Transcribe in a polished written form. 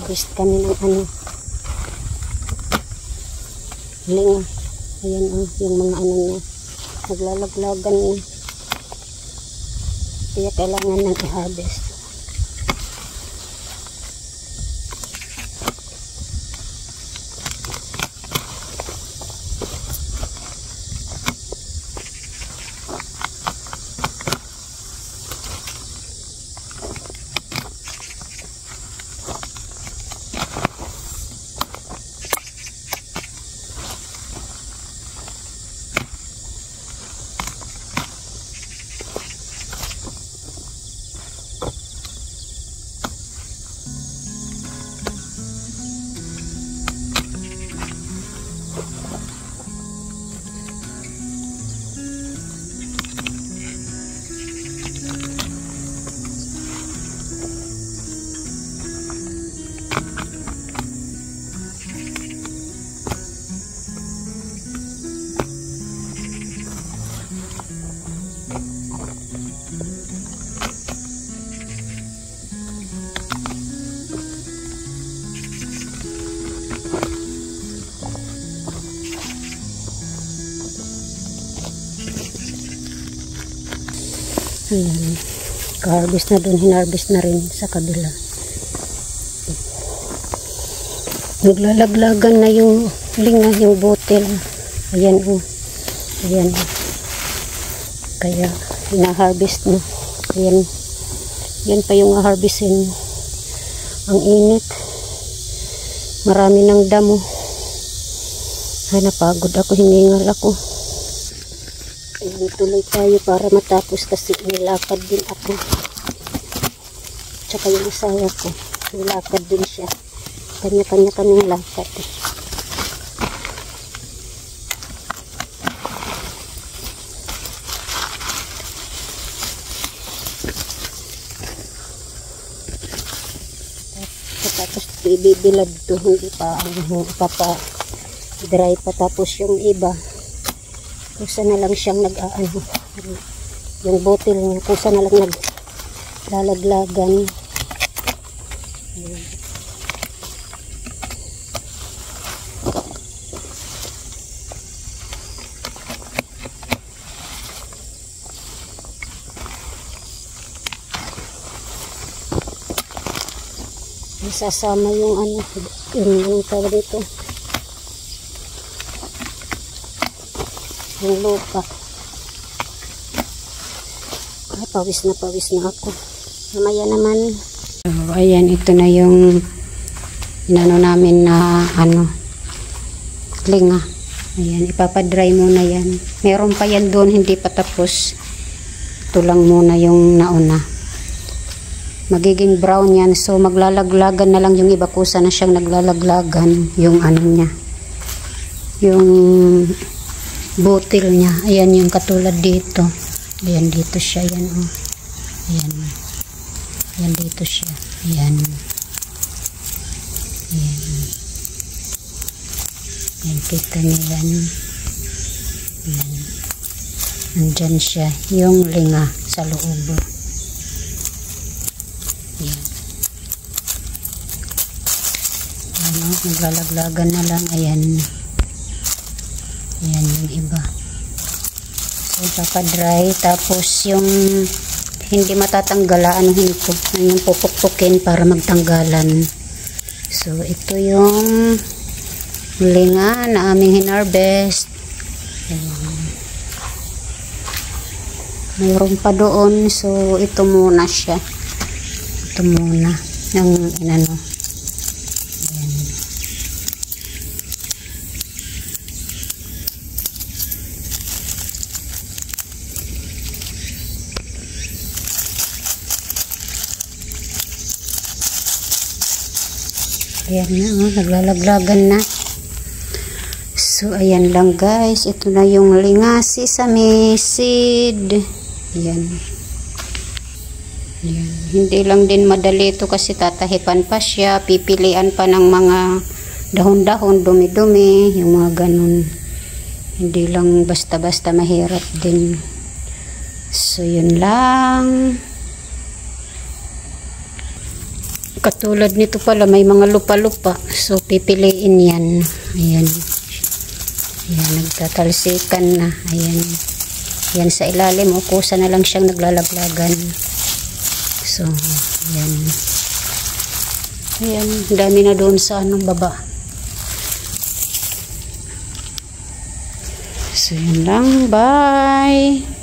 Harvest kami ng ano, linga. Ayan oh, yung mga ano niya, naglalaglagan na. Kaya kailangan nang i-harvest. Ayan, ka-harvest na dun, hinarvest na rin sa kabila. Naglalaglagan na yung linga, yung botel. Ayan o, ayan. Kaya hina-harvest na. Ayan, yan pa yung harvestin. Ang init, marami ng damo. Ay, napagod ako, hiningal ako. Ayan, tuloy tayo para matapos kasi nilakad din ako. Tsaka yung asawa ko, nilakad din siya. Kanya-kanya kaming lakad. Tapos ibibilad to, hindi pa dry pa. Tapos yung iba, kusa na lang siyang nag-aano, yung bottle niya, kusa na lang naglalaglagan. Isasama yung ano, yung tawag dito, yung lupa. Ay, pawis na ako. Mamaya naman. So, ayan, ito na yung inano namin na ano, linga. Ayan, ipapadry muna yan. Meron pa yan doon, hindi pa tapos. Ito lang muna yung nauna. Magiging brown yan. So, maglalaglagan na lang yung iba, kusa na siyang naglalaglagan yung ano niya. Yung bottle niya. Ayan yung katulad dito. Ayan dito siya. Ayan o. Oh. Ayan. Ayan dito siya. Ayan. Ayan. Ayan. Kita niya yan. Ayan. Nandyan siya. Yung linga sa loob. Ayan. Ayan o. Naglalaglagan na lang. Ayan. Ayan yung iba. So, papadry. Tapos yung hindi matatanggal, anuhin ko. Yung pupukpukin para magtanggalan. So, ito yung linga na aming hinarvest. Ayan. Mayroon pa doon. So, ito muna siya. Ito muna. Yung inano. Ayan na, oh, naglalaglagan na. So, ayan lang guys. Ito na yung linga sesame seed. Ayan. Ayan. Hindi lang din madali ito kasi tatahipan pa siya. Pipilian pa ng mga dahon-dahon, dumi-dumi. Yung mga ganun. Hindi lang basta-basta, mahirap din. So, yun lang. Katulad nito pala, may mga lupa-lupa. So, pipiliin yan. Ayan. Ayan, nagtatalsikan na. Ayan. Ayan sa ilalim. Kusa na lang siyang naglalaglagan. So, ayan. Ayan, dami na doon sa anong baba. So, yun lang. Bye!